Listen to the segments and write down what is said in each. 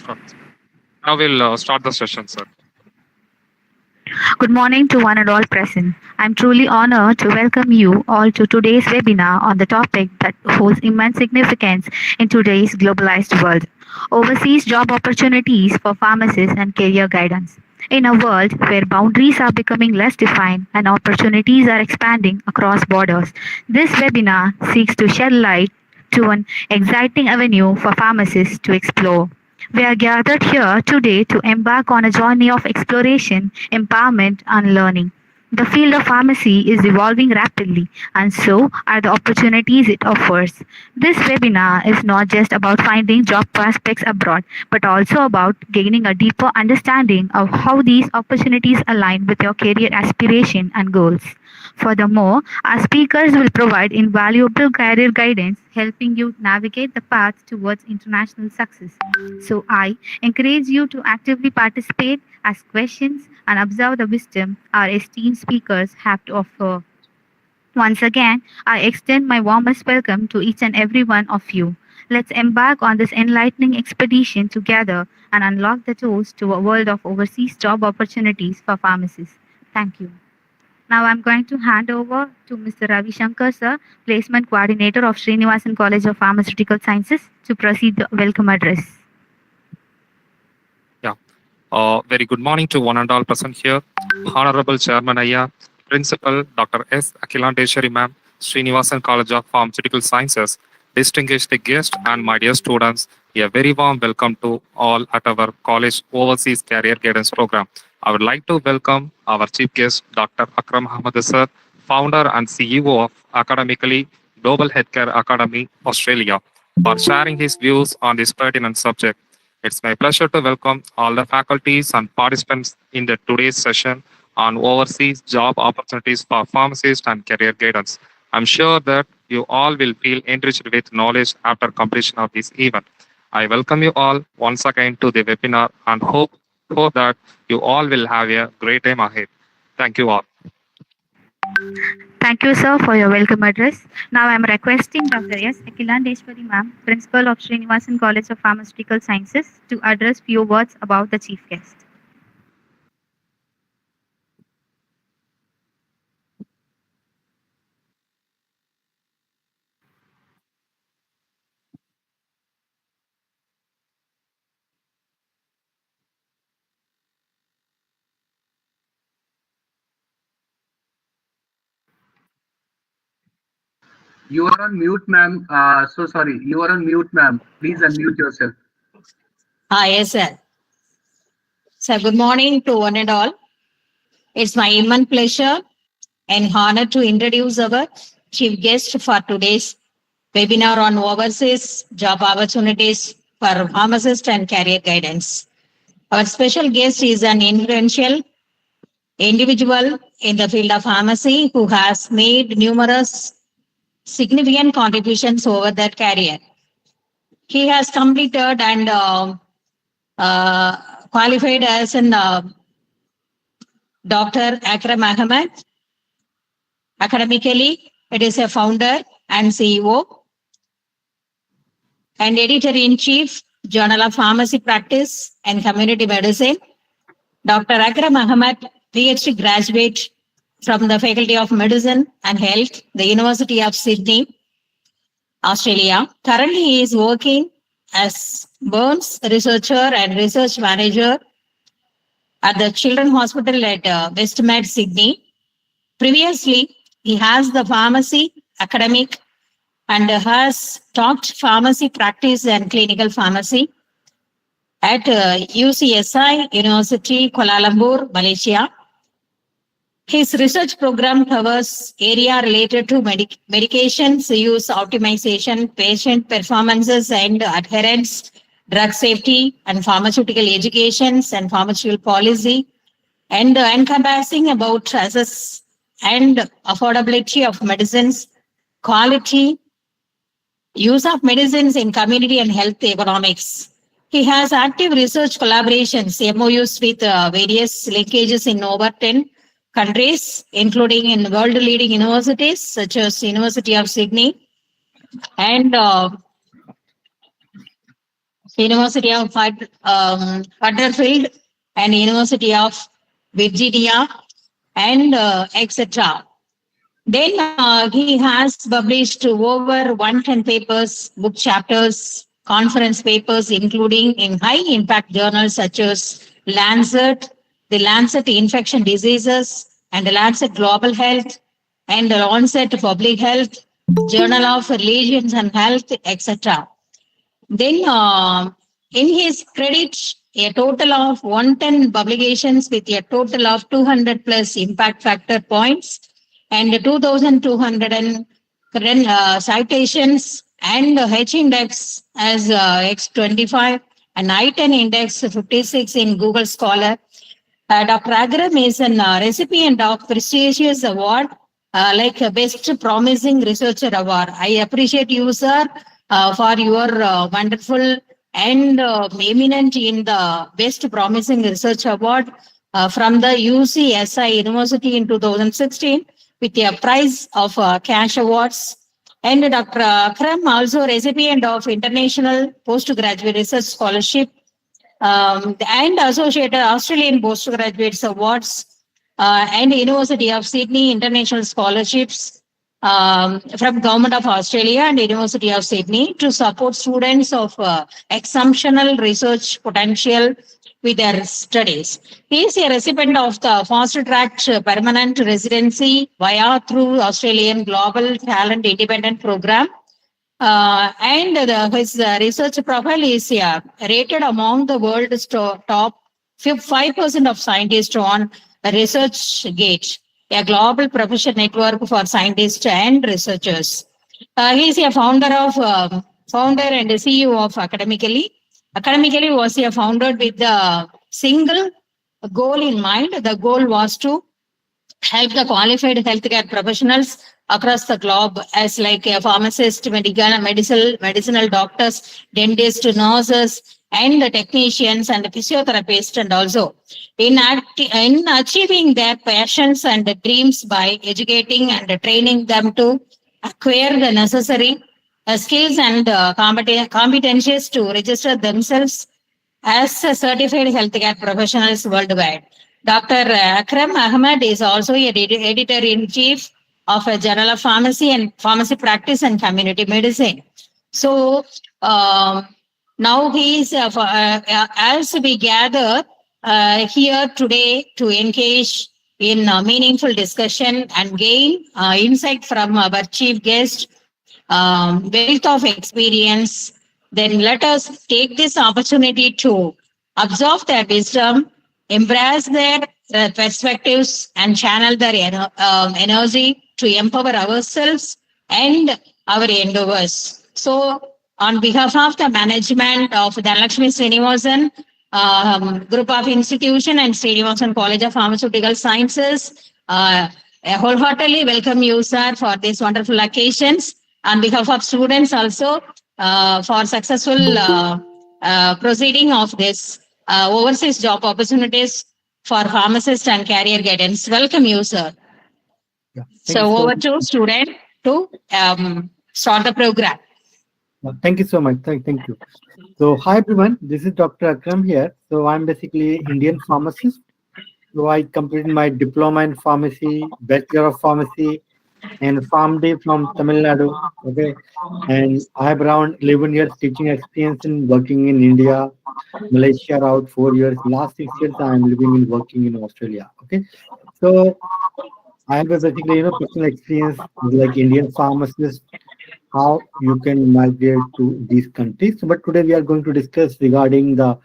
Start. Now we'll start the session, sir. Good morning to one and all present. I'm truly honored to welcome you all to today's webinar on the topic that holds immense significance in today's globalized world: overseas job opportunities for pharmacists and career guidance. In a world where boundaries are becoming less defined and opportunities are expanding across borders, this webinar seeks to shed light to an exciting avenue for pharmacists to explore. We are gathered here today to embark on a journey of exploration, empowerment, and learning. The field of pharmacy is evolving rapidly, and so are the opportunities it offers. This webinar is not just about finding job prospects abroad, but also about gaining a deeper understanding of how these opportunities align with your career aspiration and goals. Furthermore, our speakers will provide invaluable career guidance, helping you navigate the path towards international success. So, I encourage you to actively participate, ask questions, and observe the wisdom our esteemed speakers have to offer. Once again, I extend my warmest welcome to each and every one of you. Let's embark on this enlightening expedition together and unlock the doors to a world of overseas job opportunities for pharmacists. Thank you. Now I'm going to hand over to Mr. Ravi Shankar, sir, Placement Coordinator of Srinivasan College of Pharmaceutical Sciences, to proceed the welcome address. Yeah. Very good morning to one and all present here. Honorable Chairman Aya, Principal Dr. S. Akilandeshwari Ma'am, Srinivasan College of Pharmaceutical Sciences, distinguished guests and my dear students, a very warm welcome to all at our college overseas career guidance program. I would like to welcome our chief guest, Dr. Akram Ahmad, sir, founder and CEO of Academically Global Healthcare Academy Australia, for sharing his views on this pertinent subject. It's my pleasure to welcome all the faculties and participants in the today's session on overseas job opportunities for pharmacists and career guidance. I'm sure that you all will feel enriched with knowledge after completion of this event. I welcome you all once again to the webinar and hope that you all will have a great time ahead. Thank you all. Thank you, sir, for your welcome address. Now I am requesting Dr. S. Akilandeshwari Ma'am, Principal of Srinivasan College of Pharmaceutical Sciences, to address few words about the chief guest. You are on mute, ma'am. So sorry. You are on mute, ma'am. Please unmute yourself. Yes, sir. So, good morning to one and all. It's my immense pleasure and honor to introduce our chief guest for today's webinar on overseas job opportunities for pharmacists and career guidance. Our special guest is an influential individual in the field of pharmacy who has made numerous significant contributions over their career. He has completed and qualified as an Dr. Akram Ahmad. Academically, it is a founder and CEO and editor-in-chief, Journal of Pharmacy Practice and Community Medicine. Dr. Akram Ahmad, PhD graduate from the Faculty of Medicine and Health, the University of Sydney, Australia. Currently, he is working as Burns researcher and research manager at the Children's Hospital at Westmead, Sydney. Previously, he has the pharmacy academic and has taught pharmacy practice and clinical pharmacy at UCSI University, Kuala Lumpur, Malaysia. His research program covers area related to medications use optimization, patient performances and adherence, drug safety and pharmaceutical educations and pharmaceutical policy, and encompassing about access and affordability of medicines, quality, use of medicines in community and health economics. He has active research collaborations, MOUs with various linkages in over 10 countries, including in world-leading universities such as University of Sydney and University of Huddersfield, and University of Virginia, and etc. Then he has published over 110 papers, book chapters, conference papers, including in high impact journals such as Lancet, the Lancet Infection Diseases, and the Lancet Global Health, and the Lancet Public Health, Journal of Religions and Health, etc. Then, in his credit, a total of 110 publications with a total of 200 plus impact factor points and 2,200 citations, and H index as X25 and I10 index 56 in Google Scholar. Dr. Akram is a recipient of prestigious award like Best Promising Researcher Award. I appreciate you, sir, for your wonderful and eminent in the Best Promising Research Award from the UCSI University in 2016 with a prize of cash awards. And Dr. Akram also recipient of International Postgraduate Research Scholarship and associated Australian Postgraduates Awards and University of Sydney International Scholarships from Government of Australia and University of Sydney to support students of exceptional research potential with their studies. He is a recipient of the Fast Track Permanent Residency via through Australian Global Talent Independent Program. And his research profile is rated among the world's top 5% of scientists on ResearchGate, a global professional network for scientists and researchers. He is a founder and CEO of Academically. Academically was a founded with the single goal in mind. The goal was to help the qualified healthcare professionals across the globe as like a pharmacist, medicinal doctors, dentists, nurses, and the technicians and the physiotherapists, and also in achieving their passions and dreams by educating and training them to acquire the necessary skills and competencies to register themselves as certified healthcare professionals worldwide. Dr. Akram Ahmad is also a editor-in-chief of a Journal of Pharmacy and Pharmacy Practice and Community Medicine. So now he is, as we gather here today to engage in meaningful discussion and gain insight from our chief guest, wealth of experience, then let us take this opportunity to absorb their wisdom, embrace their perspectives, and channel their energy to empower ourselves and our endeavors. So, on behalf of the management of the Lakshmi Srinivasan Group of Institution and Srinivasan College of Pharmaceutical Sciences, I wholeheartedly welcome you, sir, for these wonderful occasions. On behalf of students also, for successful proceeding of this overseas job opportunities for pharmacists and career guidance. Welcome you, sir. Yeah, So over to student to start the program. thank you so much. Thank you. So hi everyone, this is Dr. Akram here. So I'm basically Indian pharmacist. So I completed my diploma in pharmacy, bachelor of pharmacy, and pharmd from Tamil Nadu. Okay, and I have around 11 years teaching experience in working in India, Malaysia around 4 years. Last 6 years I am living and working in Australia. Okay, so I have basically personal experience like Indian pharmacist, how you can migrate to these countries. But today we are going to discuss regarding the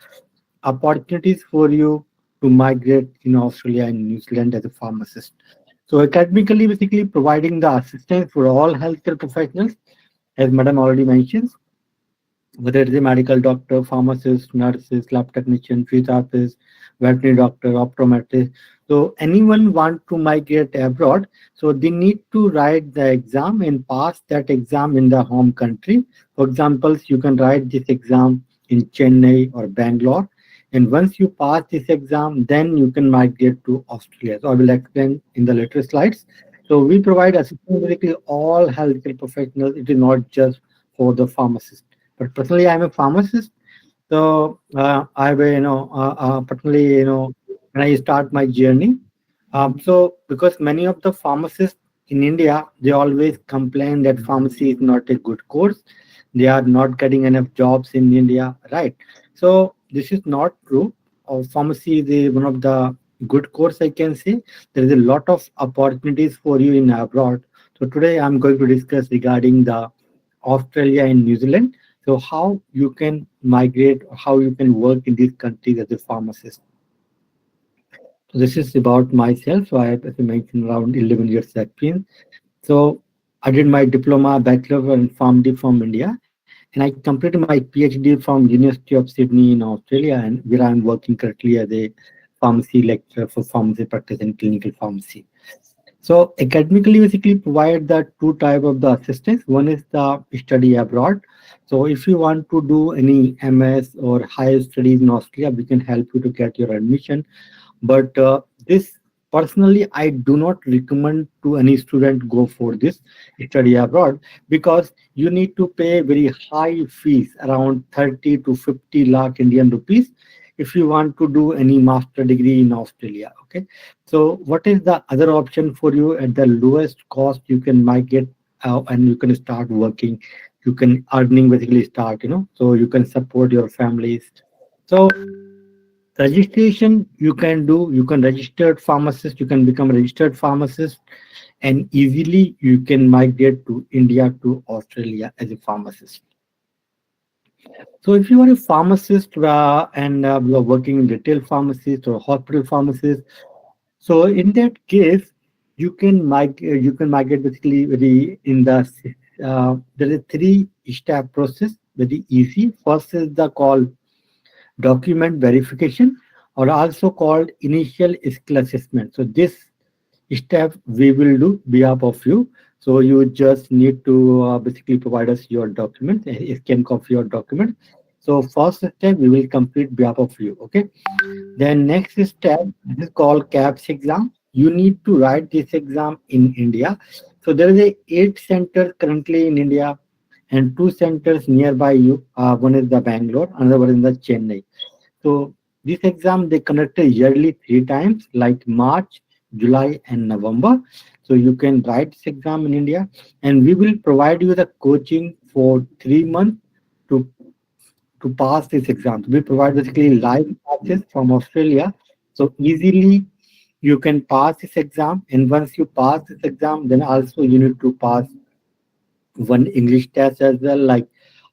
opportunities for you to migrate in Australia and New Zealand as a pharmacist. So academically, basically providing the assistance for all healthcare professionals, as Madam already mentioned, whether it is a medical doctor, pharmacist, nurses, lab technician, physiotherapist, veterinary doctor, optometrist. So anyone want to migrate abroad, so they need to write the exam and pass that exam in the home country. For example, you can write this exam in Chennai or Bangalore. And once you pass this exam, then you can migrate to Australia. So I will explain in the later slides. So we provide assistance basically all healthcare professionals. It is not just for the pharmacist. But personally, I'm a pharmacist. So I will, particularly, when I start my journey. So because many of the pharmacists in India, they always complain that pharmacy is not a good course. They are not getting enough jobs in India, right? So this is not true. Pharmacy is one of the good course, I can say. There is a lot of opportunities for you in abroad. So today I'm going to discuss regarding the Australia and New Zealand. So how you can migrate, how you can work in these countries as a pharmacist. So this is about myself. So I have, as I mentioned, around 11 years experience. So I did my diploma, bachelor in pharmd from India, and I completed my PhD from University of Sydney in Australia, and where I'm working currently as a pharmacy lecturer for pharmacy practice and clinical pharmacy. So academically, basically provide the two type of the assistance. One is the study abroad. So if you want to do any MS or higher studies in Australia, we can help you to get your admission. But this personally, I do not recommend to any student go for this study abroad, because you need to pay very high fees, around 30 to 50 lakh Indian rupees, if you want to do any master degree in Australia. Okay, so what is the other option for you at the lowest cost? You can migrate and you can start working. You can earning basically start, so you can support your families. So registration you can do, you can registered pharmacist, you can become a registered pharmacist, and easily you can migrate to India to Australia as a pharmacist. So if you are a pharmacist and you are working in retail pharmacist or hospital pharmacist, so in that case you can migrate basically very in the there is a three step process, very easy. First is the call document verification, or also called initial skill assessment. So this step we will do behalf of you. So you just need to basically provide us your documents, a scan copy your document. So first step we will complete behalf of you. Okay. Then next step, this is called KAPS exam. You need to write this exam in India. So there is a 8 centers currently in India and 2 centers nearby you. One is the Bangalore, another one is the Chennai. So this exam they conducted yearly 3 times, like March, July, and November. So you can write this exam in India, and we will provide you the coaching for 3 months to pass this exam. We provide basically live classes from Australia, so easily you can pass this exam. And once you pass this exam, then also you need to pass one English test as well, like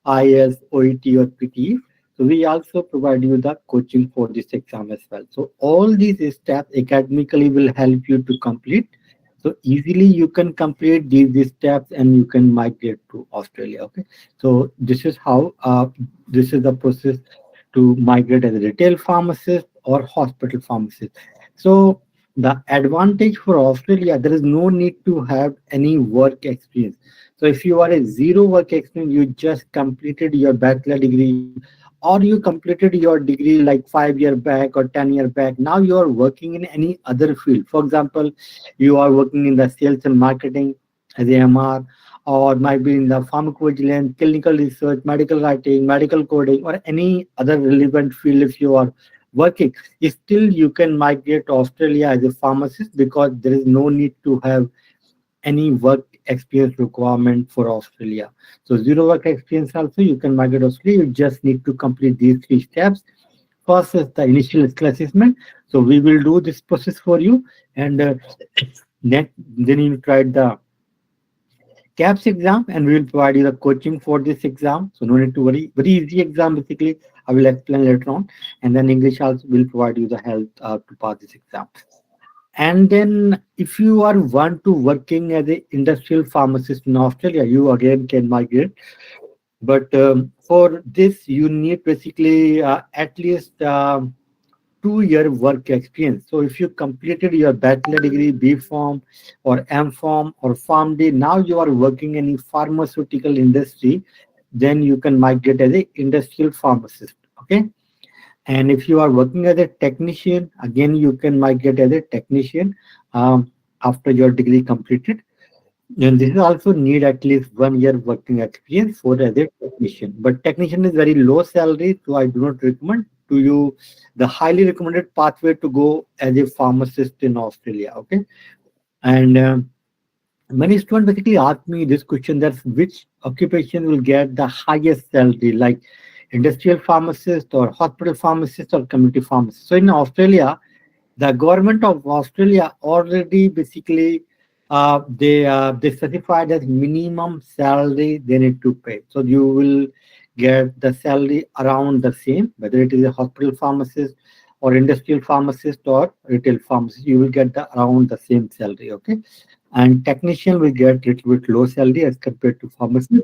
IS, OET, or PTE. So we also provide you the coaching for this exam as well. So all these steps academically will help you to complete. So easily you can complete these steps and you can migrate to Australia. Okay. So this is how this is the process to migrate as a retail pharmacist or hospital pharmacist. So the advantage for Australia, there is no need to have any work experience. So if you are a zero work experience, you just completed your bachelor degree, or you completed your degree like 5 year back or 10 year back. Now you are working in any other field. For example, you are working in the sales and marketing as a MR, or might be in the pharmacovigilance, clinical research, medical writing, medical coding, or any other relevant field. If you are working, still you can migrate to Australia as a pharmacist, because there is no need to have any work experience requirement for Australia. So zero work experience also you can migrate to Australia. You just need to complete these 3 steps. First is the initial skill assessment. So we will do this process for you, and then you try the KAPS exam, and we will provide you the coaching for this exam. So no need to worry. Very easy exam basically. I will explain later on, and then English also will provide you the help to pass this exam. And then if you are want to working as a industrial pharmacist in Australia, you again can migrate. But for this, you need basically at least 2 year work experience. So if you completed your bachelor degree, B Pharm or M Pharm or PharmD, now you are working in the pharmaceutical industry, then you can migrate as a industrial pharmacist. Okay. And if you are working as a technician, again, you can migrate as a technician after your degree completed. And this is also need at least 1 year working experience for as a technician. But technician is very low salary, so I do not recommend to you the highly recommended pathway to go as a pharmacist in Australia. Okay, and many students basically ask me this question: that which occupation will get the highest salary, like industrial pharmacist or hospital pharmacist or community pharmacist. So in Australia, the government of Australia already basically they specified as minimum salary they need to pay. So you will get the salary around the same, whether it is a hospital pharmacist or industrial pharmacist or retail pharmacist, you will get the around the same salary. Okay, and technician will get little bit low salary as compared to pharmacist.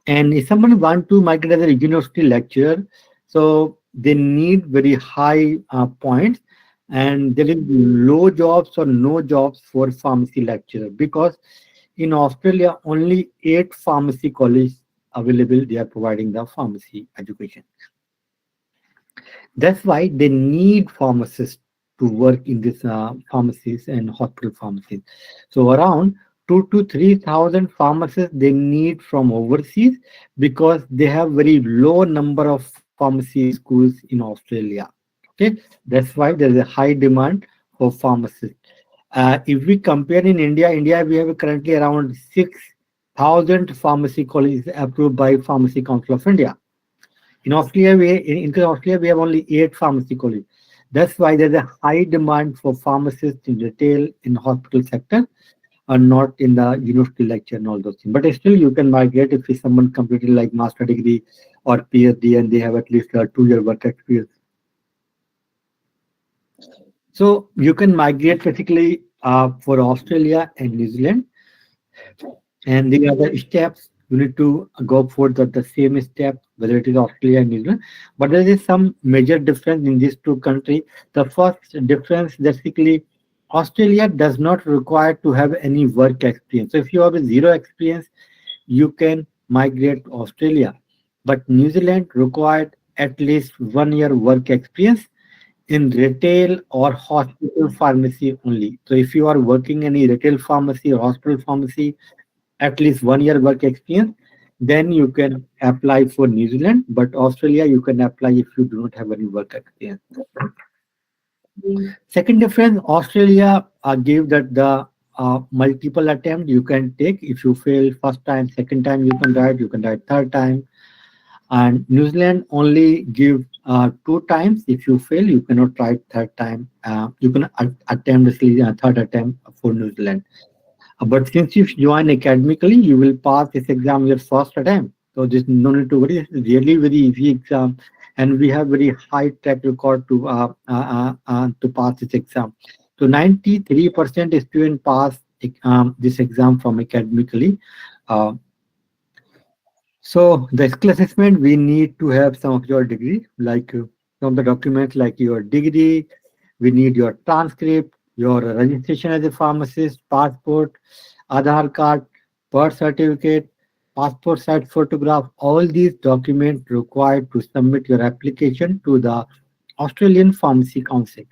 And if someone want to migrate as a university lecturer, so they need very high points, and there is low jobs or no jobs for pharmacy lecturer because in Australia only 8 pharmacy colleges available. They are providing the pharmacy education. That's why they need pharmacists to work in this pharmacies and hospital pharmacies. So around 2 to 3,000 pharmacists they need from overseas because they have very low number of pharmacy schools in Australia. Okay, that's why there is a high demand for pharmacists. If we compare in India we have currently around 6,000 pharmacy colleges approved by Pharmacy Council of India. In Australia, we have only 8 pharmacy colleges. That's why there's a high demand for pharmacists in retail, in hospital sector, and not in the university lecture and all those things. But still, you can migrate if someone completed like master degree or PhD and they have at least a 2 year work experience. So you can migrate basically for Australia and New Zealand. And the other steps, you need to go for the same step, whether it is Australia and New Zealand. But there is some major difference in these two countries. The first difference, basically, Australia does not require to have any work experience. So if you have a zero experience, you can migrate to Australia. But New Zealand required at least 1 year work experience in retail or hospital pharmacy only. So if you are working in a retail pharmacy or hospital pharmacy, at least 1 year work experience, then you can apply for New Zealand. But Australia, you can apply if you do not have any work experience. Second difference, Australia gave that the multiple attempt you can take. If you fail first time, second time you can write third time. And New Zealand only give 2 times. If you fail, you cannot try third time. You can attempt the third attempt for New Zealand. But since you join academically, you will pass this exam your first attempt. So there's no need to worry. It's really very easy exam, and we have very high track record to pass this exam. So 93% student pass this exam from academically. So the skill assessment, we need to have some of your degree, like some of the documents like your degree, we need your transcript, your registration as a pharmacist, passport, Aadhaar card, birth certificate, passport size photograph, all these documents required to submit your application to the Australian Pharmacy Council.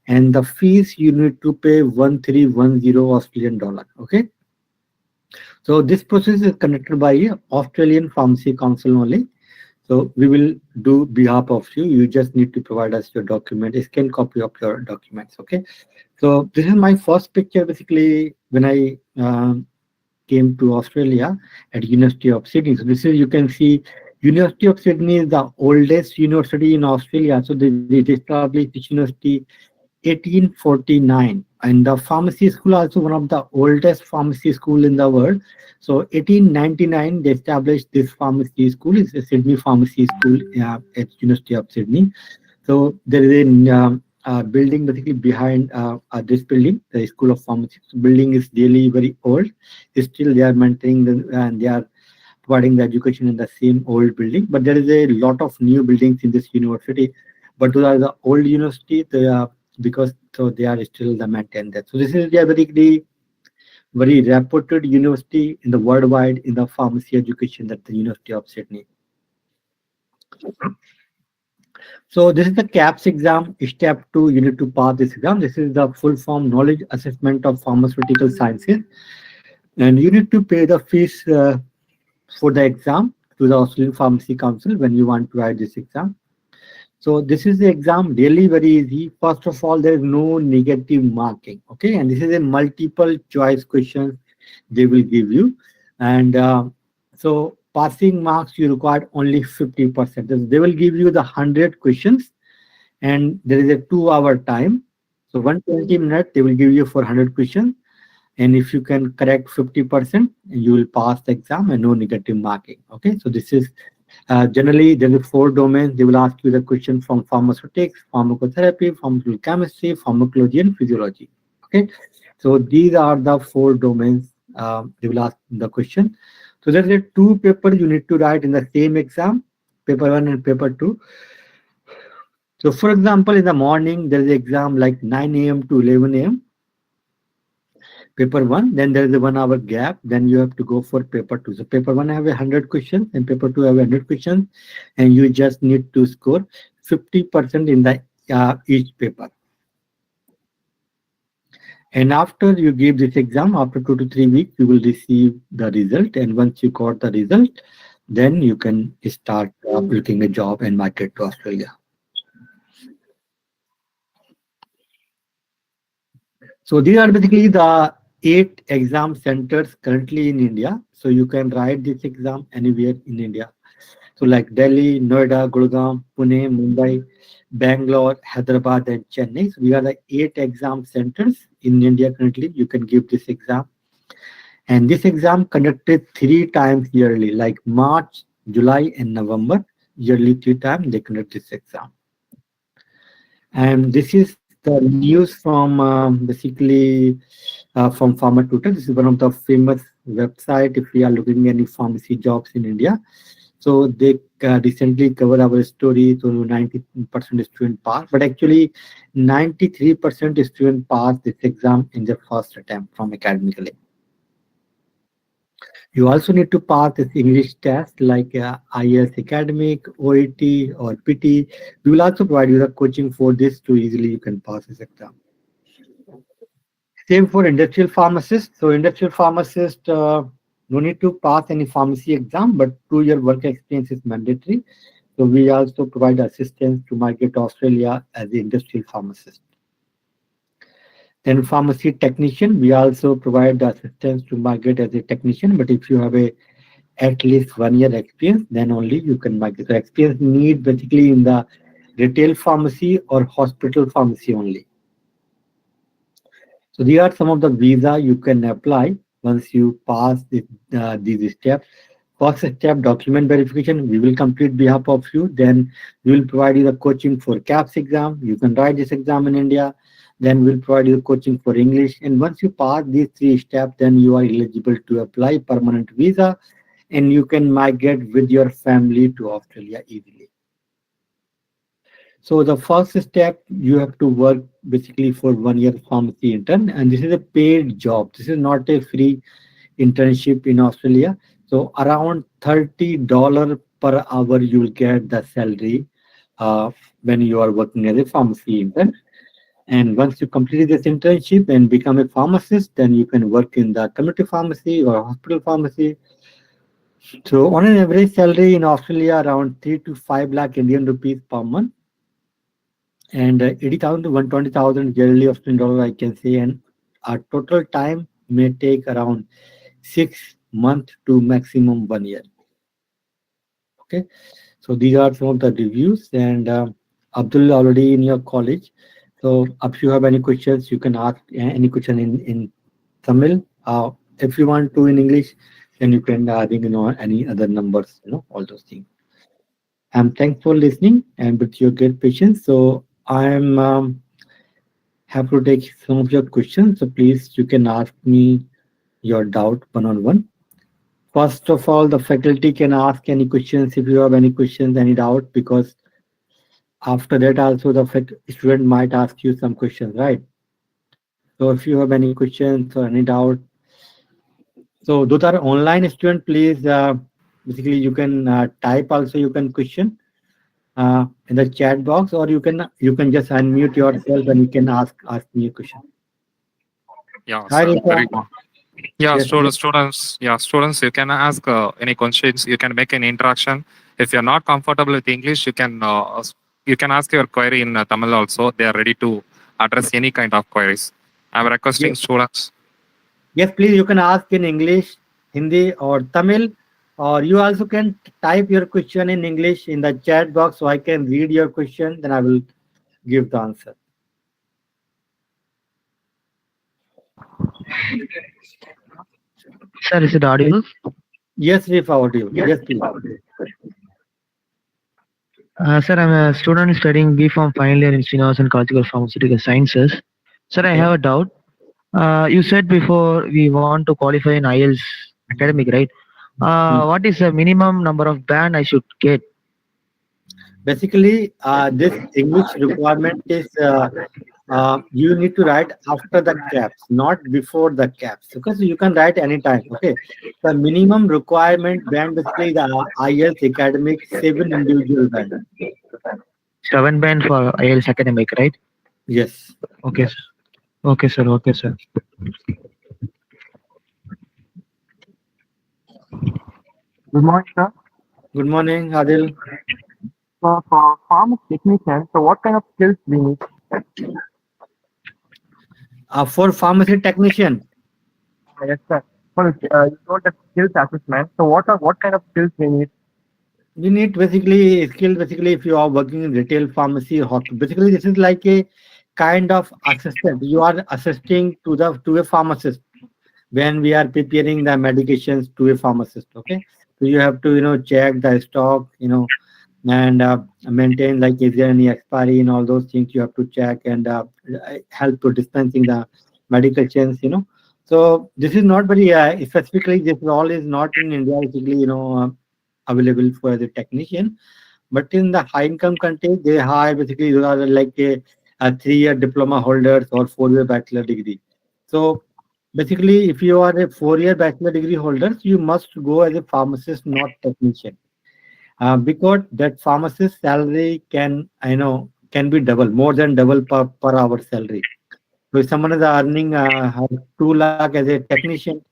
And the fees you need to pay 1310 Australian dollar. Okay. So this process is conducted by Australian Pharmacy Council only. So we will do behalf of you. You just need to provide us your document, a scan copy of your documents. Okay. So this is my first picture. Basically, when I came to Australia at University of Sydney. So this is, you can see, University of Sydney is the oldest university in Australia. So they established this university 1849, and the pharmacy school also one of the oldest pharmacy school in the world. So 1899 they established this pharmacy school. It's a Sydney Pharmacy School at University of Sydney. So there is a building basically behind this building, the School of Pharmacy. So building is really very old. Still they are maintaining and they are providing the education in the same old building. But there is a lot of new buildings in this university. But those are the old university. They are, because so they are still the maintained that. So this is a very reputed university in the worldwide in the pharmacy education, that the University of Sydney. So this is the KAPS exam. Step 2, you need to pass this exam. This is the full form knowledge assessment of pharmaceutical sciences. And you need to pay the fees for the exam to the Australian Pharmacy Council when you want to write this exam. So this is the exam, really very easy. First of all, there is no negative marking, okay? And this is a multiple choice question they will give you. And so passing marks, you require only 50%. They will give you the 100 questions and there is a 2-hour time. So 120 minutes, they will give you for 100 questions. And if you can correct 50%, you will pass the exam and no negative marking, okay? So this is generally, there are 4 domains. They will ask you the question from pharmaceutics, pharmacotherapy, pharmaceutical chemistry, pharmacology, and physiology. Okay, so these are the 4 domains they will ask the question. So there are 2 papers you need to write in the same exam, paper 1 and paper 2. So for example, in the morning, there is an exam like 9 a.m. to 11 a.m. Paper 1, then there is a 1-hour gap, then you have to go for paper 2. So paper 1 have 100 questions and paper 2 have 100 questions, and you just need to score 50% in the each paper. And after you give this exam, after 2 to 3 weeks, you will receive the result, and once you got the result, then you can start looking a job and migrate to Australia. So these are basically the 8 exam centers currently in India. So you can write this exam anywhere in India. So like Delhi, Noida, Gurgaon, Pune, Mumbai, Bangalore, Hyderabad, and Chennai. So we are the 8 exam centers in India currently. You can give this exam. And this exam conducted 3 times yearly, like March, July, and November. Yearly 3 times they conduct this exam. And this is the news from basically from Pharmaceutic. This is one of the famous website if we are looking at any pharmacy jobs in India. So they recently covered our story. So 90% student pass, but actually 93% student pass this exam in their first attempt from academically. You also need to pass this English test like IELTS Academic, OET, or PT. We will also provide you the coaching for this to easily you can pass this exam. Same for industrial pharmacist. So industrial pharmacist, no need to pass any pharmacy exam, but 2-year work experience is mandatory. So we also provide assistance to migrate to Australia as the industrial pharmacist. Then pharmacy technician, we also provide assistance to migrate as a technician, but if you have at least 1-year experience, then only you can migrate. So experience need basically in the retail pharmacy or hospital pharmacy only. So these are some of the visa you can apply once you pass these steps. First step, document verification, we will complete behalf of you. Then we will provide you the coaching for KAPS exam. You can write this exam in India. Then we'll provide you coaching for English. And once you pass these 3 steps, then you are eligible to apply permanent visa and you can migrate with your family to Australia easily. So the first step, you have to work basically for 1-year pharmacy intern, and this is a paid job. This is not a free internship in Australia. So around $30 per hour you will get the salary when you are working as a pharmacy intern. And once you complete this internship and become a pharmacist, then you can work in the community pharmacy or hospital pharmacy. So on an average salary in Australia, around 3 to 5 lakh Indian rupees per month, and 80,000 to 120,000 yearly Australian dollar, I can say. And our total time may take around 6 months to maximum 1 year. Okay, so these are some of the reviews. And Abdul already in your college. So if you have any questions, you can ask any question in Tamil. If you want to in English, then you can any other numbers, all those things. I'm thankful for listening and with your great patience. So I'm happy to take some of your questions. So please, you can ask me your doubt one-on-one. First of all, the faculty can ask any questions if you have any questions, any doubt, because after that also the student might ask you some questions, right? So if you have any questions or any doubt, so those are online student, please basically you can type also, you can question. in the chat box, or you can just unmute yourself and you can ask me a question. Yeah, Hi, sir. Rita. Very good. Yeah, Yes, please. students. Yeah, students. You can ask any questions. You can make an interaction. If you're not comfortable with English, you can ask your query in Tamil also. They are ready to address any kind of queries. I'm requesting Yes, students. yes, please. You can ask in English, Hindi, or Tamil, or you also can type your question in English in the chat box so I can read your question. Then I will give the answer. Sir, is it audible? Yes, Rifa, audio. Yes, please. Sir, I'm a student studying B.Pharm final year in Srinivasan College of Pharmaceutical Sciences. Sir, I Okay. have a doubt. You said before we want to qualify in IELTS academic, right? Hmm. What is the minimum number of band I should get? Basically, this English requirement is you need to write after the caps, not before the caps, because you can write anytime. Okay, the minimum requirement band basically the IELTS academic 7 individual band. 7 band for IELTS academic, right? Yes. Okay, sir. Okay, sir. Okay, sir. Good morning, sir. Good morning, Adil. For farm technician, so what kind of skills we need? For pharmacy technician, Yes, sir. Well, you told that skills assessment. So what kind of skills we need? you need basically skill. Basically, if you are working in retail pharmacy, basically this is like a kind of assistant. You are assisting to a pharmacist when we are preparing the medications to a pharmacist. Okay, so you have to check the stock, and maintain, like, is there any expiry and all those things you have to check, and help to dispensing the medications. So this is not very specifically, this role is not in India basically, available for the technician, but in the high income countries they hire basically those are like a 3-year diploma holders or 4-year bachelor degree. So basically, if you are a 4-year bachelor degree holders, you must go as a pharmacist, not technician, because that pharmacist salary can be double, more than double per hour salary. So if someone is earning 2 lakh as a technician,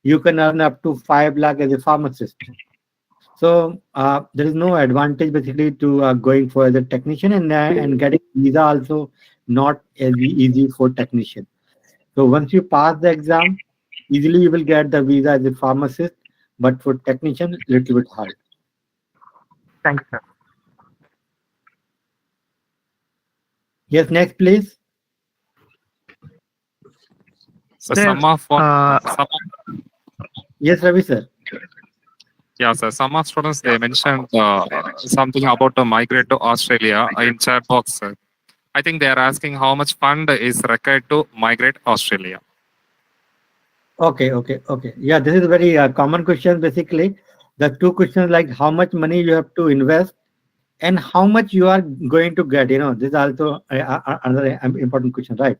you can earn up to 5 lakh as a pharmacist. So there is no advantage basically to going for as a technician, and getting visa also not as easy for technician. So once you pass the exam, easily you will get the visa as a pharmacist, but for technician, little bit hard. Thank you, sir. Yes, next please. So Sir, Yes, Ravi sir. yeah, sir. Some of students they mentioned something about to migrate to Australia in chat box. Sir. I think they are asking how much fund is required to migrate Australia. Okay. Yeah, this is a very common question. Basically, the two questions, like how much money you have to invest and how much you are going to get. This is also another important question, right?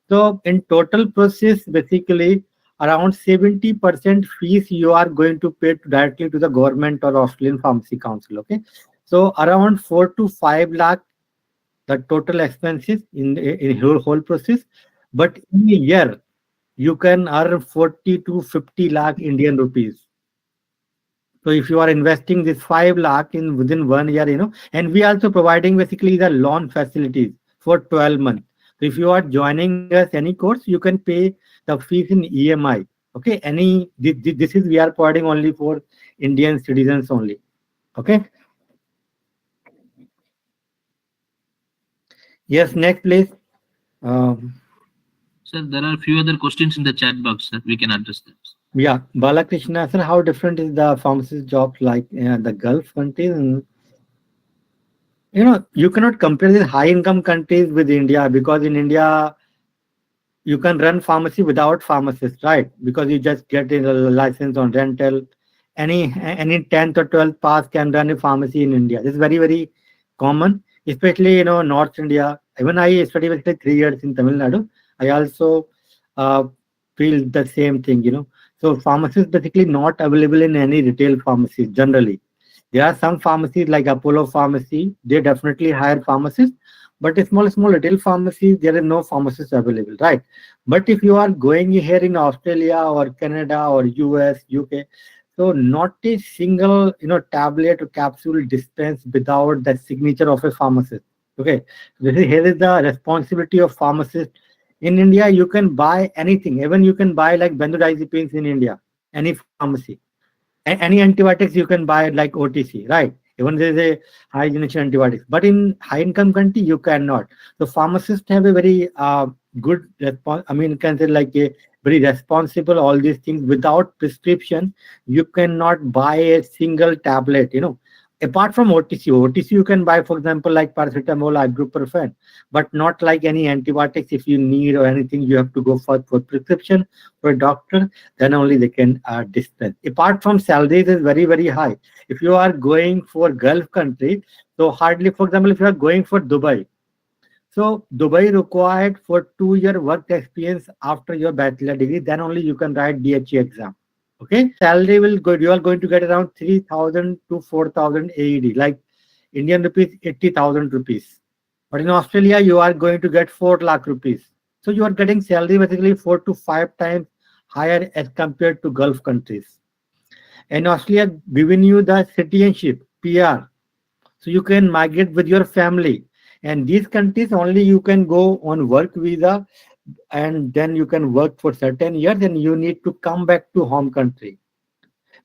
So in total process, basically around 70% fees you are going to pay directly to the government or Australian Pharmacy Council. Okay, so around 4 to 5 lakh the total expenses in whole process, but in a year you can earn 40 to 50 lakh Indian rupees. So if you are investing this 5 lakh in within 1 year, and we also providing basically the loan facilities for 12 months. So if you are joining us any course, you can pay the fees in EMI. Okay, this is we are providing only for Indian citizens only. Okay. Yes, next please. Um, Sir, there are a few other questions in the chat box, sir. We can address them. yeah, Balakrishna, sir, how different is the pharmacist job like the Gulf countries? And you cannot compare these high income countries with India, because in India you can run pharmacy without pharmacist, right? Because you just get a license on rental. Any 10th or 12th pass can run a pharmacy in India. This is very, very common, especially North India. Even I studied basically 3 years in Tamil Nadu. I also uh, feel the same thing. So pharmacy is basically not available in any retail pharmacy generally. There are some pharmacies like Apollo Pharmacy, they definitely hire pharmacists, but a small retail pharmacies, there is no pharmacist available, right? But if you are going here in Australia or Canada or US, UK, so not a single tablet or capsule dispensed without the signature of a pharmacist. Okay, here is the responsibility of pharmacist. In India, you can buy anything. Even you can buy like benzodiazepines in India, any pharmacy. Any antibiotics you can buy like OTC, right? Even there is a high generation antibiotics, but in high income country you cannot. So pharmacists have a very good response. I mean, you can say like a very responsible. All these things without prescription, you cannot buy a single tablet. Apart from OTC you can buy, for example, like paracetamol, ibuprofen, but not like any antibiotics. If you need or anything, you have to go for prescription for a doctor, then only they can dispense. Apart from salaries is very, very high. If you are going for Gulf country, so hardly, for example, if you are going for Dubai, so Dubai required for 2 year work experience after your bachelor degree, then only you can write DHE exam. Okay, salary will go, you are going to get around 3,000 to 4,000 AED, like Indian rupees, 80,000 rupees. But in Australia, you are going to get 4 lakh rupees. So you are getting salary basically 4 to 5 times higher as compared to Gulf countries. And Australia giving you the citizenship, PR, so you can migrate with your family. And these countries only you can go on work visa, and then you can work for certain years, and you need to come back to home country.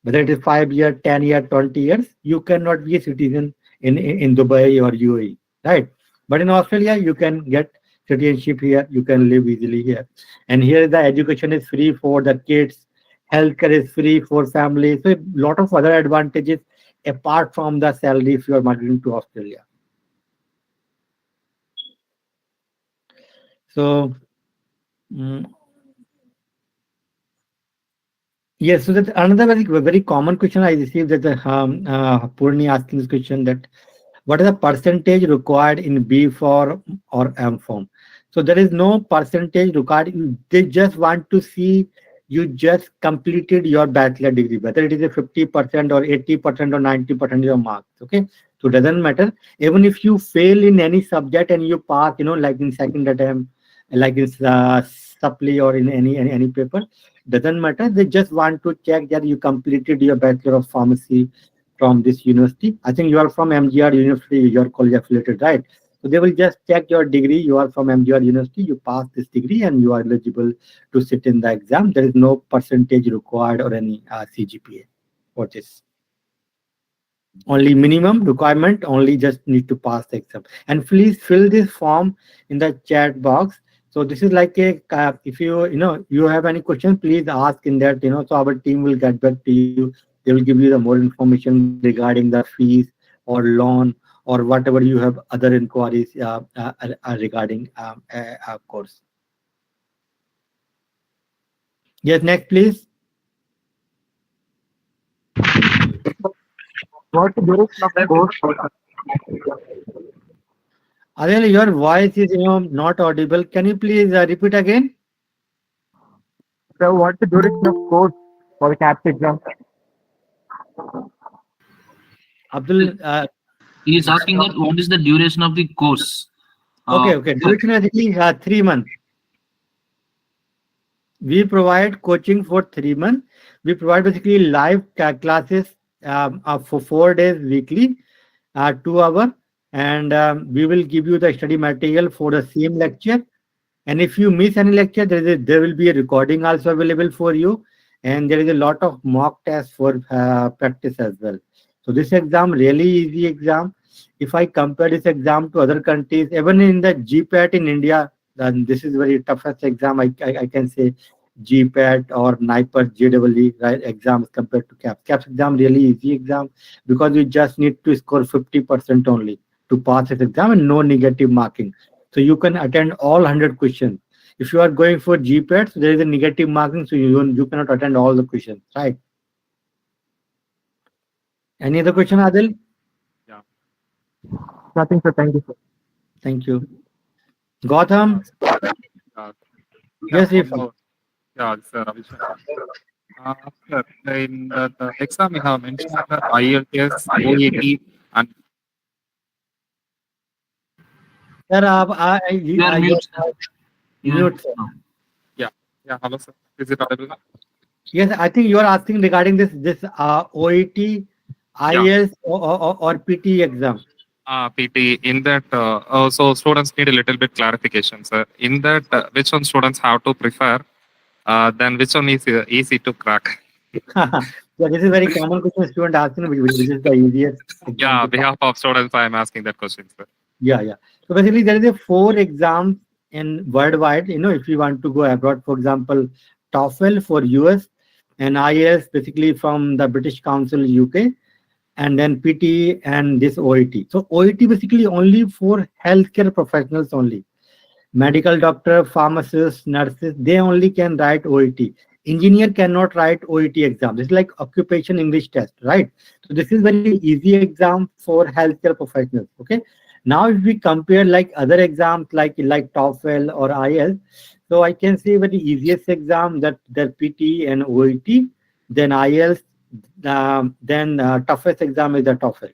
Whether it is 5 year, 10 year, 20 years, you cannot be a citizen in Dubai or UAE, right? But in Australia, you can get citizenship here. You can live easily here, and here the education is free for the kids. Healthcare is free for families. So a lot of other advantages apart from the salary if you are migrating to Australia. So mm, yes, so that's another very common question I received, that Purni asking this question, that what is the percentage required in B form or M form? So there is no percentage required. They just want to see you just completed your bachelor degree, whether it is a 50% or 80% or 90% of your marks. Okay, so it doesn't matter. Even if you fail in any subject and you pass, like in second attempt, like in supply or in any paper, doesn't matter. They just want to check that you completed your bachelor of pharmacy from this university. I think you are from MGR University, your college affiliated, right? So they will just check your degree. You are from MGR University, you pass this degree, and you are eligible to sit in the exam. There is no percentage required or any CGPA for this. Only minimum requirement, only just need to pass the exam. And please fill this form in the chat box. So this is like a, if you have any question, please ask in that, so our team will get back to you. They will give you the more information regarding the fees or loan or whatever you have other inquiries regarding course. Yes, next please. What duration of the course? Adel, your voice is not audible. Can you please repeat again? So what's the duration of course for the KAPS exam? Abdul, He is asking that what is the duration of the course? okay. Duration is basically 3 months. We provide coaching for 3 months. We provide basically live classes for 4 days weekly, 2 hours, and we will give you the study material for the same lecture. And if you miss any lecture, there will be a recording also available for you, and there is a lot of mock tests for practice as well. So this exam really easy exam. If I compare this exam to other countries, even in the GPAT in India, then this is very toughest exam. I can say GPAT or NIPER, JEE, right, exams compared to CAPS. CAPS exam really easy exam because you just need to score 50% only to pass this exam and no negative marking. So you can attend all 100 questions. If you are going for GPAT, so there is a negative marking, so you cannot attend all the questions, right? Any other question, Adil? Yeah. Nothing, sir. Thank you, sir. Thank you. Gautam? Uh, Yes, if yeah, sir, Abhishek. Sir, in the exam you have mentioned the IELTS, OAT, and Sir, You are mute, sir. You are mute, sir. no. yeah, yeah. Hello, sir. Is it audible now? Yes, I think you are asking regarding this OET, IELTS or PT exam. PT. In that, so students need a little bit clarification, sir. In that, which one students have to prefer? Then which one is easy to crack? Yeah, this is very common question student asking, which is the easiest exam Yeah, to pass. behalf of students, I am asking that question, sir. Yeah, yeah. So basically, there is a 4 exams in worldwide. If you want to go abroad, for example, TOEFL for US and IELTS basically from the British Council UK, and then PT and this OET. So OET basically only for healthcare professionals only. Medical doctor, pharmacists, nurses, they only can write OET. Engineer cannot write OET exam. It's like occupation English test, right? So this is very easy exam for healthcare professionals. Okay. Now if we compare like other exams like TOEFL or IELTS, so I can say very easiest exam that PT and OET, then IELTS, then toughest exam is the TOEFL.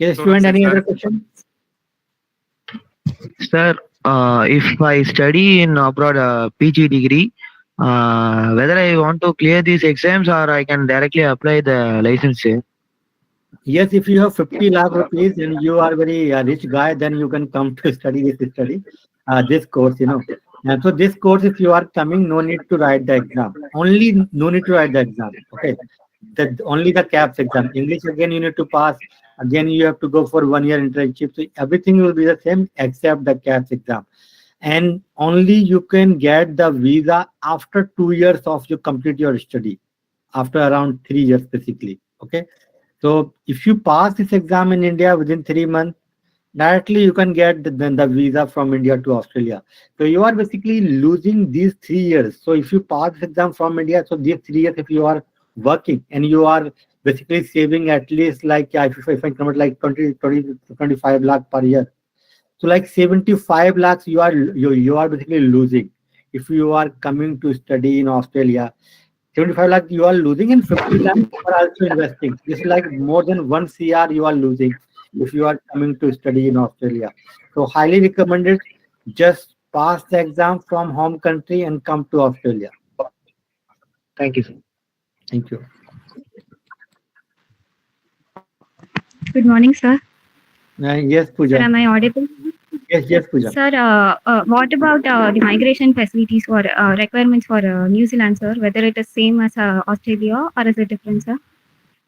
Okay, student, Students, is any there? other question? Sir, if I study in abroad PG degree, whether I want to clear these exams or I can directly apply the license here. Yes, if you have 50 lakh rupees and you are very rich guy, then you can come to study this course. And so this course, if you are coming, no need to write the exam. Only no need to write the exam. Okay. Only the KAPS exam. English again you need to pass. Again you have to go for 1 year internship. So everything will be the same except the KAPS exam. And only you can get the visa after 2 years of you complete your study. After around 3 years basically. Okay. So if you pass this exam in India within 3 months, directly you can get the visa from India to Australia. So you are basically losing these 3 years. So if you pass this exam from India, so these 3 years, if you are working and you are basically saving at least like, yeah, if I convert like 25 lakh per year. So like 75 lakhs you are basically losing if you are coming to study in Australia. 75 lakh you are losing and 50 lakh you are also investing. This is like more than 1 CR you are losing if you are coming to study in Australia. So highly recommended, just pass the exam from home country and come to Australia. Thank you, sir. Thank you. Good morning, sir. Yes, Sir, Pooja. am I audible? Yes, Pooja. Sir, what about the migration facilities for requirements for New Zealand, sir? Whether it is same as Australia or is it different, sir?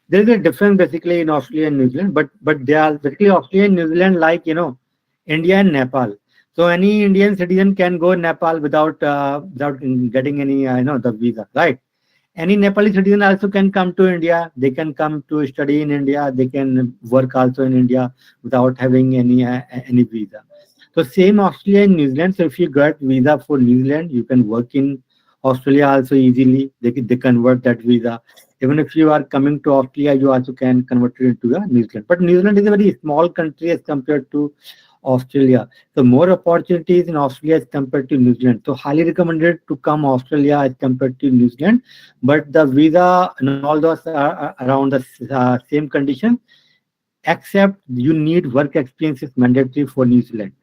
There is a difference basically in Australia and New Zealand, but they are basically Australia and New Zealand like India and Nepal. So any Indian citizen can go Nepal without getting any the visa, right? Any Nepali citizen also can come to India. They can come to study in India. They can work also in India without having any visa. So same Australia and New Zealand. So if you got visa for New Zealand, you can work in Australia also easily. They convert that visa. Even if you are coming to Australia, you also can convert it into a New Zealand. But New Zealand is a very small country as compared to Australia. So more opportunities in Australia as compared to New Zealand. So highly recommended to come Australia as compared to New Zealand. But the visa and all those are around the same condition, except you need work experience is mandatory for New Zealand.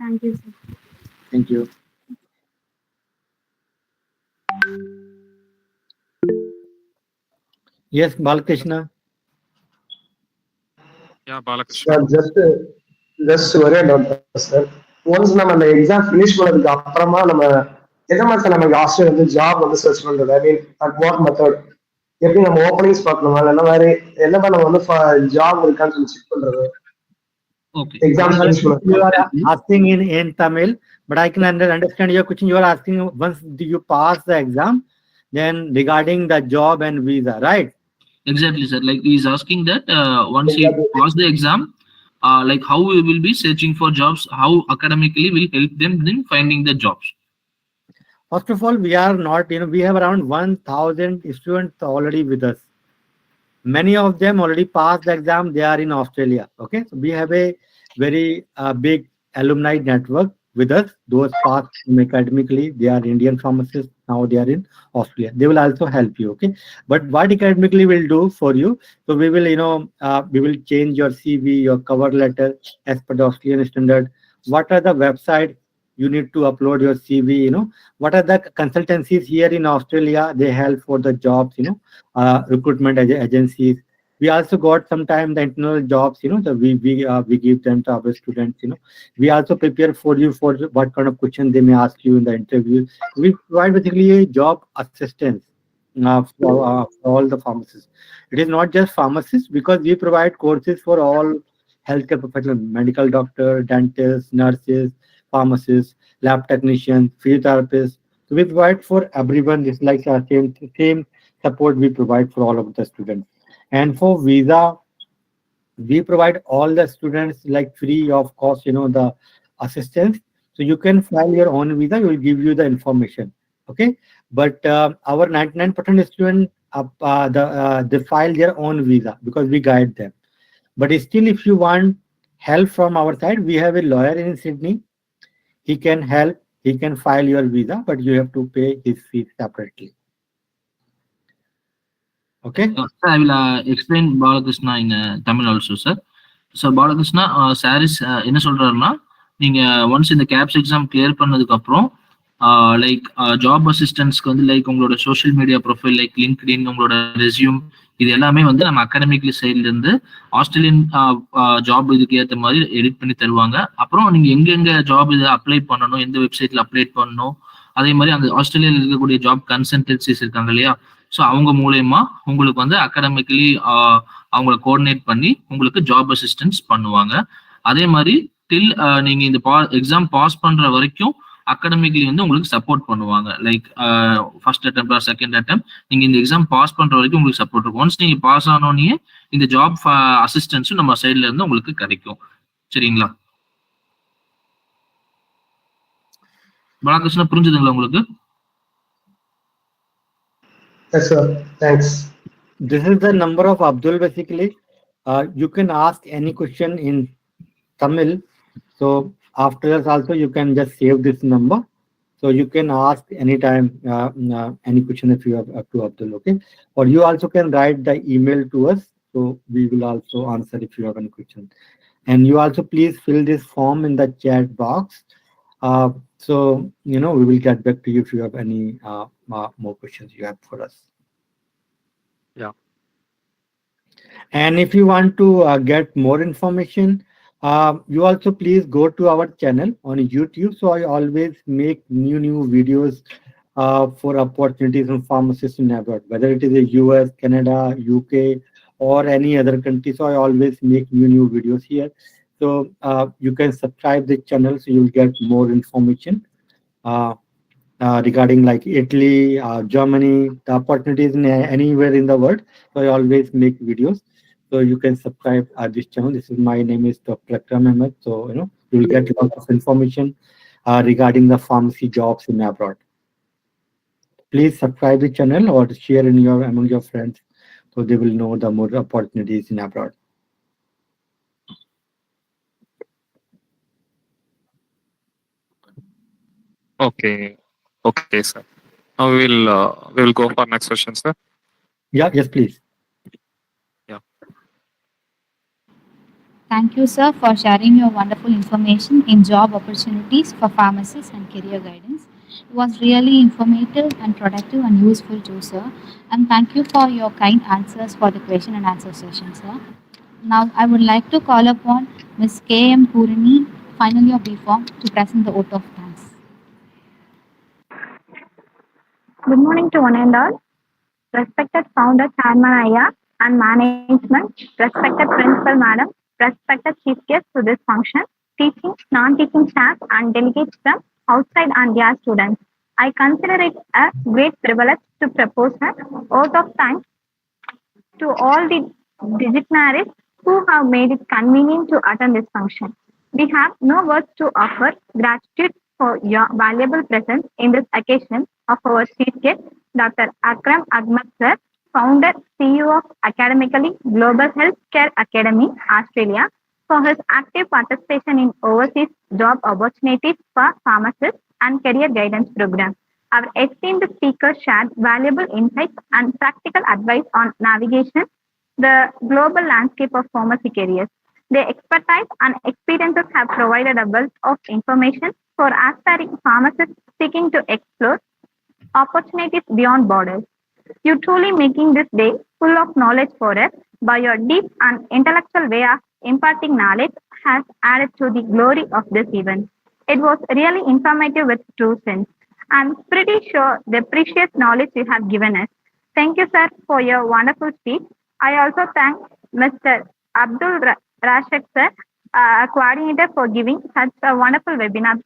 Thank you, sir. Thank you. Yes, Balakrishna. Yeah, Balakrishna. Sir just ஒரே doubt sir. Once நம்ம அந்த exam finish பண்ணதுக்கு அப்புறமா நம்ம எந்த மாதிரி sir நமக்கு Australia வந்து ஜாப் வந்து சர்ச் பண்றது? ஐ மீன் அட் வாட் மெத்தட்? எப்படி நம்ம ஓப்பனிங்ஸ் பார்க்கணுமா? என்ன மாதிரி நம்ம வந்து ஜாப் இருக்கான்னு சொல்லி செக் பண்றது? Okay. Exam finish You are பண்ணது asking in Tamil, but I can understand your question. You are asking once you pass the exam, then regarding the job and visa, right? Exactly, sir. Like he's asking that once he pass the exam, like how we will be searching for jobs, how academically will help them in finding the jobs. First of all, we are not, we have around 1,000 students already with us. Many of them already passed the exam. They are in Australia. Okay. So we have a very big alumni network with us. Those passed academically, they are Indian pharmacists. Now they are in Australia. They will also help you. Okay. But what academically will do for you? So we will, we will change your CV, your cover letter as per the Australian standard. What are the websites you need to upload your CV? What are the consultancies here in Australia? They help for the jobs. Recruitment agencies. We also got sometime the internal jobs. We give them to our students. We also prepare for you for what kind of question they may ask you in the interview. We provide basically a job assistance for all the pharmacists. It is not just pharmacists because we provide courses for all healthcare professionals, medical doctor, dentists, nurses, pharmacists, lab technicians, physiotherapists. So we provide for everyone. It's like the same support we provide for all of the students. And for visa, we provide all the students like free of cost, the assistance. So you can file your own visa. We will give you the information. Okay. But our 99% students, they file their own visa because we guide them. But still, if you want help from our side, we have a lawyer in Sydney. He can help. He can file your visa, but you have to pay his fees separately. Okay. Sir, I will explain Balakrishna in Tamil also, sir. So Balakrishna, sir is என்ன சொல்றாருன்னா, நீங்க once இந்த caps exam clear பண்ணதுக்கு அப்புறம் like job அசிஸ்டன்ஸ்க்கு வந்து like உங்களோட social media profile like LinkedIn, உங்களோட resume, இது எல்லாமே வந்து நம்ம அகாடமிக்லி சைட்ல இருந்து ஆஸ்திரேலியன் ஜாப் இதுக்கு ஏற்ற மாதிரி எடிட் பண்ணி தருவாங்க. அப்புறம் நீங்க எங்கெங்க ஜாப் இதை அப்ளை பண்ணணும், எந்த வெப்சைட்ல அப்ளை பண்ணணும், அதே மாதிரி அந்த ஆஸ்திரேலியாவில் இருக்கக்கூடிய ஜாப் கன்சல்டன்சிஸ் இருக்காங்க இல்லையா, ஸோ அவங்க மூலயமா உங்களுக்கு வந்து அகாடமிக்கலி அவங்கள கோஆர்டினேட் பண்ணி உங்களுக்கு ஜாப் அசிஸ்டன்ஸ் பண்ணுவாங்க. அதே மாதிரி டில் நீங்க இந்த எக்ஸாம் பாஸ் பண்ற வரைக்கும் அகாடமிக்லி வந்து உங்களுக்கு சப்போர்ட் பண்ணுவாங்க. Like first attempt or second attempt நீங்க இந்த எக்ஸாம் பாஸ் பண்ற வரைக்கும் உங்களுக்கு சப்போர்ட் இருக்கும். ஒன்ஸ் நீங்க பாஸ் ஆனோடனே இந்த ஜாப் அசிஸ்டன்ஸும் நம்ம சைட்ல இருந்து உங்களுக்கு கிடைக்கும். சரிங்களா பாலகிருஷ்ணா, புரிஞ்சுதுங்களா உங்களுக்கு? Yes, sir. Thanks. This is the number of Abdul basically. You can ask any question in Tamil. So after that also you can just save this number. So you can ask anytime any question if you have to Abdul, okay? Or you also can write the email to us. So we will also answer if you have any question. And you also please fill this form in the chat box. So, we will get back to you if you have any more questions you have for us. Yeah. And if you want to get more information, you also please go to our channel on YouTube. So I always make new videos for opportunities in pharmacists in abroad, whether it is the US, Canada, UK, or any other country. So I always make new videos here. So you can subscribe the channel so you'll get more information regarding like Italy, Germany, the opportunities in anywhere in the world. So I always make videos. So you can subscribe this channel. This is my name is Dr. Akram Ahmad. So you will get a lot of information regarding the pharmacy jobs in abroad. Please subscribe the channel or share in among your friends so they will know the more opportunities in abroad. Okay, sir. Now we will go for next question, sir. Yeah, yes, please. Yeah. Thank you, sir, for sharing your wonderful information in job opportunities for pharmacists and career guidance. It was really informative and productive and useful too, sir. And thank you for your kind answers for the question and answer session, sir. Now, I would like to call upon Ms. K.M. Purini, final year B.Pharm, to present the vote of thanks. Good morning to one and all. Respected founder, chairman Aya, and management, respected principal madam, respected chief guest to this function, teaching, non-teaching staff, and delegates from outside and their students. I consider it a great privilege to propose a vote of thanks to all the dignitaries who have made it convenient to attend this function. We have no words to offer gratitude for your valuable presence in this occasion of our chief guest, Dr. Akram Ahmad, sir, founder, CEO of Academically Global Healthcare Academy, Australia, for his active participation in overseas job opportunities for pharmacists and career guidance program. Our esteemed speakers shared valuable insights and practical advice on navigation, the global landscape of pharmacy careers. Their expertise and experiences have provided a wealth of information for aspiring pharmacists seeking to explore opportunities beyond borders. You truly making this day full of knowledge for us by your deep and intellectual way of imparting knowledge has added to the glory of this event. It was really informative with true sense. I'm pretty sure the precious knowledge you have given us. Thank you, sir, for your wonderful speech. I also thank Mr. Abdul Rashid, sir, coordinator, for giving such a wonderful webinar.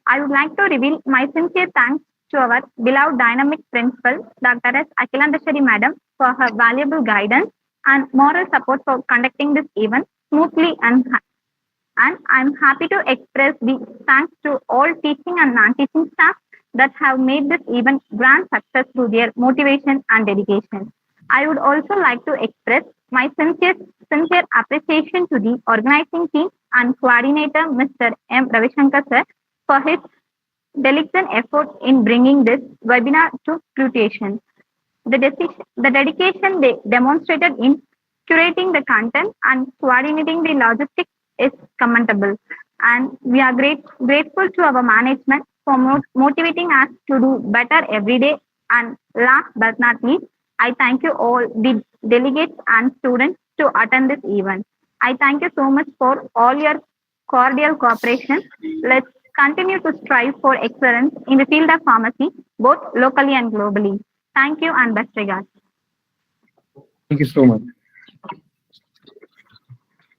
I would like to reveal my sincere thanks to our beloved dynamic principal, Dr. S. Akilandeshwari Madam, for her valuable guidance and moral support for conducting this event smoothly, and I'm happy to express the thanks to all teaching and non-teaching staff that have made this event grand success through their motivation and dedication. I would also like to express my sincere appreciation to the organizing team and coordinator, Mr. M. Ravishankar, sir, for his diligent effort in bringing this webinar to fruition. The dedication they demonstrated in curating the content and coordinating the logistics is commendable. And we are grateful to our management for motivating us to do better every day. And last but not least, I thank you all, the delegates and students, to attend this event. I thank you so much for all your cordial cooperation. Let's continue to strive for excellence in the field of pharmacy, both locally and globally. Thank you and best regards. Thank you so much.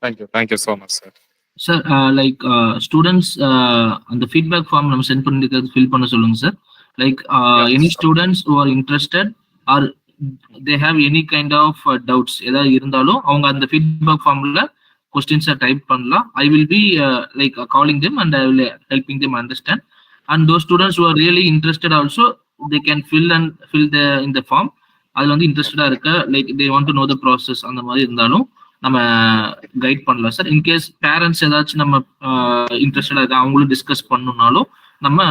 Thank you so much, sir. Sir, students அந்த feedback form நம்ம send பண்ணிருக்கிறது fill பண்ண சொல்லுங்க sir. Like any students who are interested or they have any kind of doubts ஏதாவது இருந்தாலும் அவங்க அந்த feedback formல questions type பண்ணலாம். I will be calling them and I will helping them understand. And those students who are really interested also, they can fill in the form. அதுல வந்து இன்ட்ரெஸ்டடா இருக்க, like they want to know the process, அந்த மாதிரி இருந்தாலும் நம்ம guide பண்ணலாம் sir. In case parents ஏதாச்சும் நம்ம இன்ட்ரெஸ்டடா இருக்கா அவங்களும் டிஸ்கஸ் பண்ணணும்னாலும் நம்ம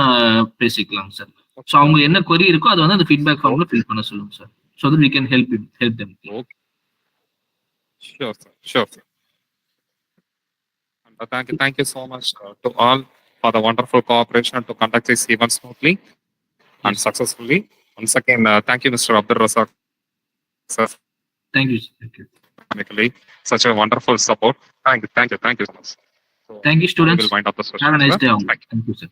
பேசிக்கலாம் சார். ஸோ அவங்க என்ன query இருக்கோ அதை வந்து அந்த ஃபீட்பேக் ஃபார்ம்ல ஃபில் பண்ண சொல்லுங்க sir. So that we can help them. Okay. Sure, sir. And thank you so much to all for the wonderful cooperation to conduct this event smoothly and successfully. Once again, thank you, Mr. Abdul Razak, sir. Thank you. Such a wonderful support. Thank you so much. Thank you, students. We will wind up the session. Have a nice day. Thank you. Thank you, sir.